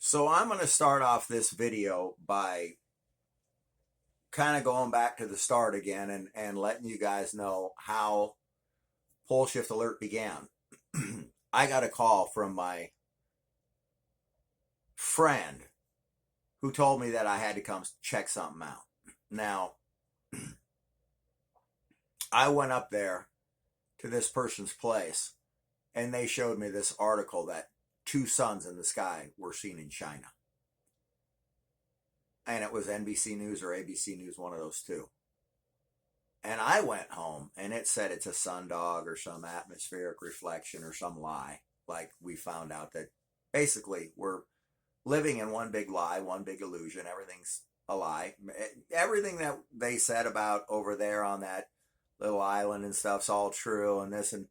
So I'm going to start off this video by kind of going back to the start again and letting you guys know how Poleshift Alert began. I got a call from my friend who told me that I had to come check something out. Now, I went up there to this person's place and they showed me this article that two suns in the sky were seen in China. And it was NBC News or ABC News, one of those two. And I went home and it said it's a sundog or some atmospheric reflection or some lie. Like we found out that basically we're living in one big lie, one big illusion. Everything's a lie. Everything that they said about over there on that little island and stuff's all true, and this and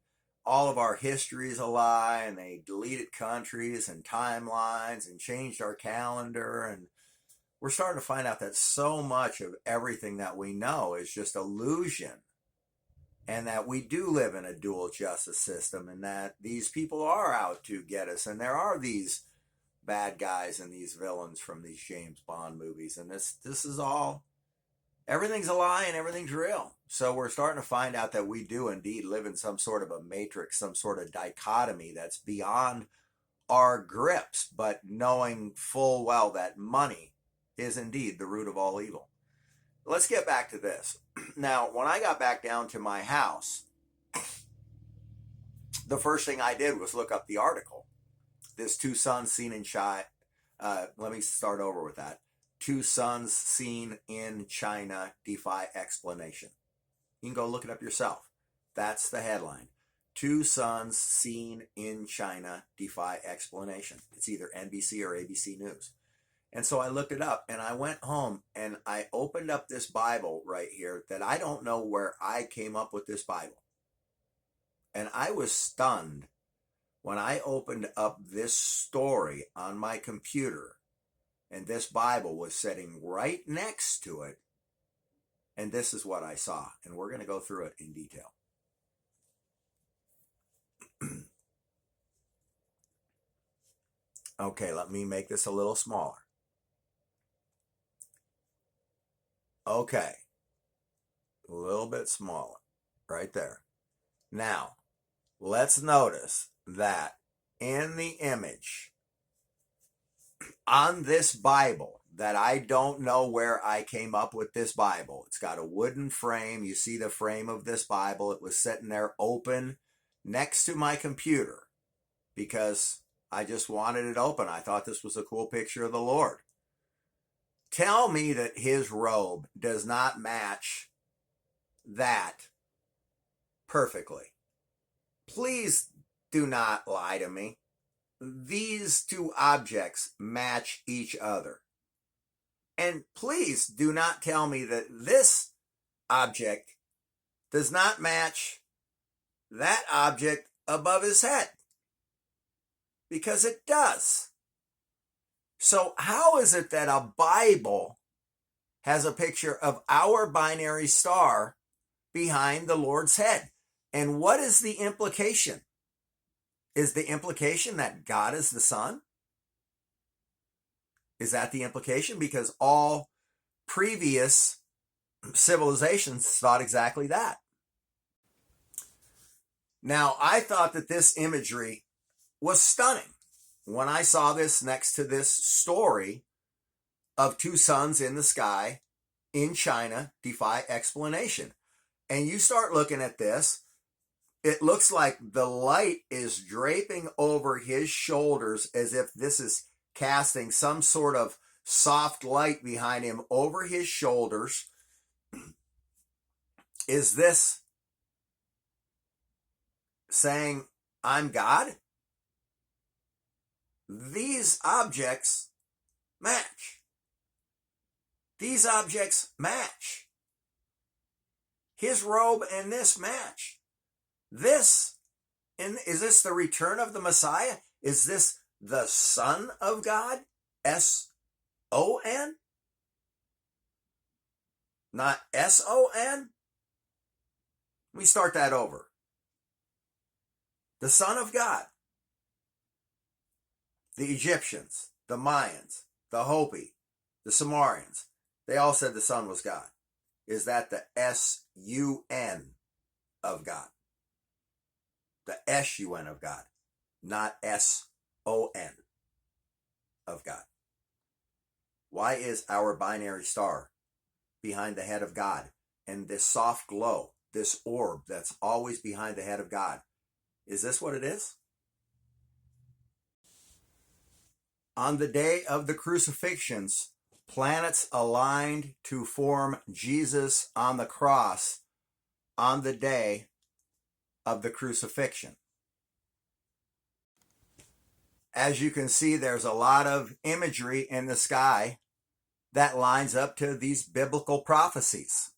all of our history is a lie, and they deleted countries and timelines and changed our calendar, and we're starting to find out that so much of everything that we know is just illusion, and that we do live in a dual justice system, and that these people are out to get us, and there are these bad guys and these villains from these James Bond movies, and this is all, everything's a lie and everything's real. So we're starting to find out that we do indeed live in some sort of a matrix, some sort of dichotomy that's beyond our grips, but knowing full well that money is indeed the root of all evil. Let's get back to this. Now, when I got back down to my house, the first thing I did was look up the article. This two suns seen in China. Let me start over with that. Two suns seen in China defy explanation. You can go look it up yourself. That's the headline. Two suns seen in China defy explanation. It's either NBC or ABC News. And so I looked it up and I went home and I opened up this Bible right here that I don't know where I came up with this Bible. And I was stunned when I opened up this story on my computer and this Bible was sitting right next to it. And this is what I saw. And we're going to go through it in detail. Okay, let me make this a little smaller. Okay, a little bit smaller, right there. Now, let's notice that in the image on this Bible, that I don't know where I came up with this Bible. It's got a wooden frame. You see the frame of this Bible. It was sitting there open next to my computer because I just wanted it open. I thought this was a cool picture of the Lord. Tell me that his robe does not match that perfectly. Please do not lie to me. These two objects match each other. And please do not tell me that this object does not match that object above his head, because it does. So how is it that a Bible has a picture of our binary star behind the Lord's head? And what is the implication? Is the implication that God is the sun? Is that the implication? Because all previous civilizations thought exactly that. Now, I thought that this imagery was stunning when I saw this next to this story of two suns in the sky in China defy explanation. And you start looking at this, it looks like the light is draping over his shoulders as if this is casting some sort of soft light behind him over his shoulders. Is this saying, I'm God? These objects match. These objects match. His robe and this match. Is this the return of the Messiah? Is this the Son of God? S-O-N? Not S-O-N? Let me start that over. The Son of God. The Egyptians, the Mayans, the Hopi, the Sumerians, they all said the sun was God. Is that the S-U-N of God? The S-U-N of God, not S-O-N of God. Why is our binary star behind the head of God? And this soft glow, this orb that's always behind the head of God, is this what it is? On the day of the crucifixions, planets aligned to form Jesus on the cross on the day of the crucifixion. As you can see, there's a lot of imagery in the sky that lines up to these biblical prophecies,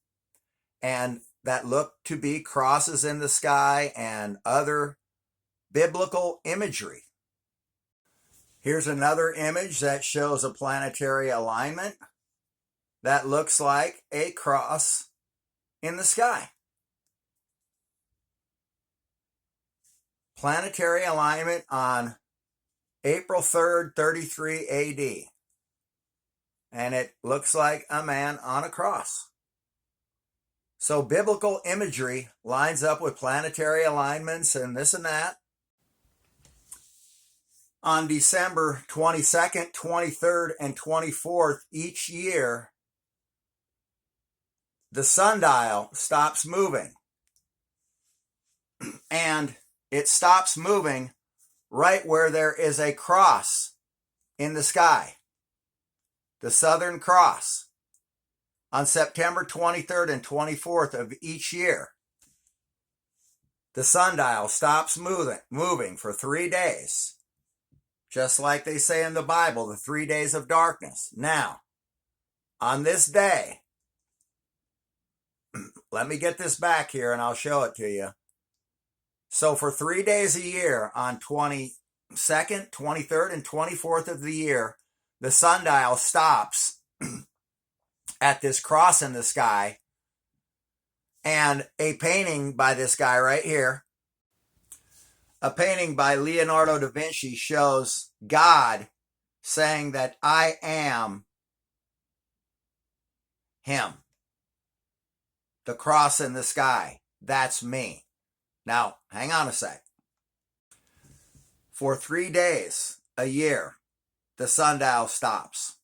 and that look to be crosses in the sky and other biblical imagery. Here's another image that shows a planetary alignment that looks like a cross in the sky. Planetary alignment on April 3rd, 33 AD. And it looks like a man on a cross. So biblical imagery lines up with planetary alignments and this and that. On December 22nd, 23rd, and 24th each year, the sundial stops moving. And it stops moving right where there is a cross in the sky. The Southern Cross. On September 23rd and 24th of each year, the sundial stops moving for 3 days. Just like they say in the Bible, the 3 days of darkness. Now, on this day, let me get this back here and I'll show it to you. So for 3 days a year, on 22nd, 23rd, and 24th of the year, the sundial stops at this cross in the sky, and a painting by this guy right here, a painting by Leonardo da Vinci, shows God saying that I am him. The cross in the sky, that's me. Now, hang on a sec. For 3 days a year, the sundial stops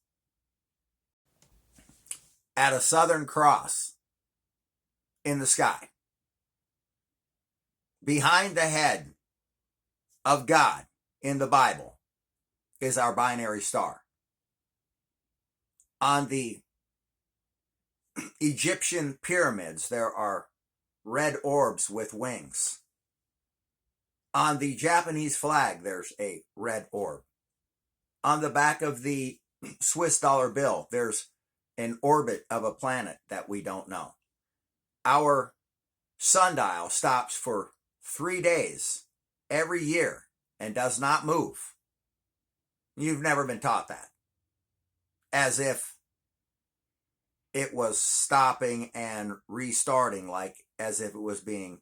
at a Southern Cross in the sky. Behind the head of God in the Bible is our binary star. On the Egyptian pyramids, there are red orbs with wings. On the Japanese flag, there's a red orb. On the back of the Swiss dollar bill, there's an orbit of a planet that we don't know. Our sundial stops for 3 days every year and does not move. You've never been taught that. As if it was stopping and restarting, like as if it was being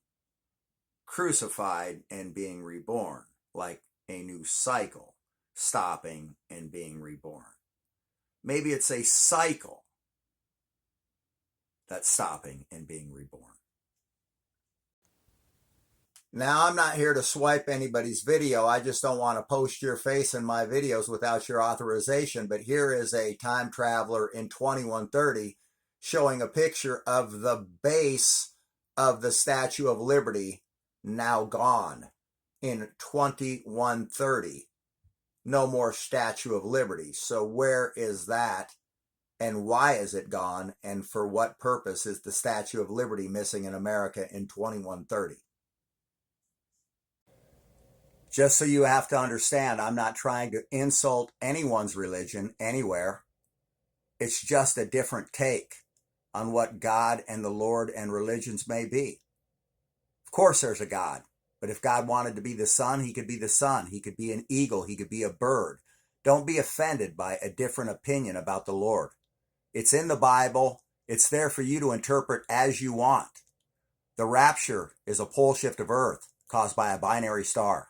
crucified and being reborn, like a new cycle, stopping and being reborn. Maybe it's a cycle that's stopping and being reborn. Now, I'm not here to swipe anybody's video. I just don't want to post your face in my videos without your authorization. But here is a time traveler in 2130 showing a picture of the base of the Statue of Liberty, now gone, in 2130. No more Statue of Liberty. So where is that? And why is it gone? And for what purpose is the Statue of Liberty missing in America in 2130? Just so you have to understand, I'm not trying to insult anyone's religion anywhere. It's just a different take on what God and the Lord and religions may be. Of course there's a God, but if God wanted to be the sun, he could be the sun. He could be an eagle. He could be a bird. Don't be offended by a different opinion about the Lord. It's in the Bible. It's there for you to interpret as you want. The rapture is a pole shift of earth caused by a binary star.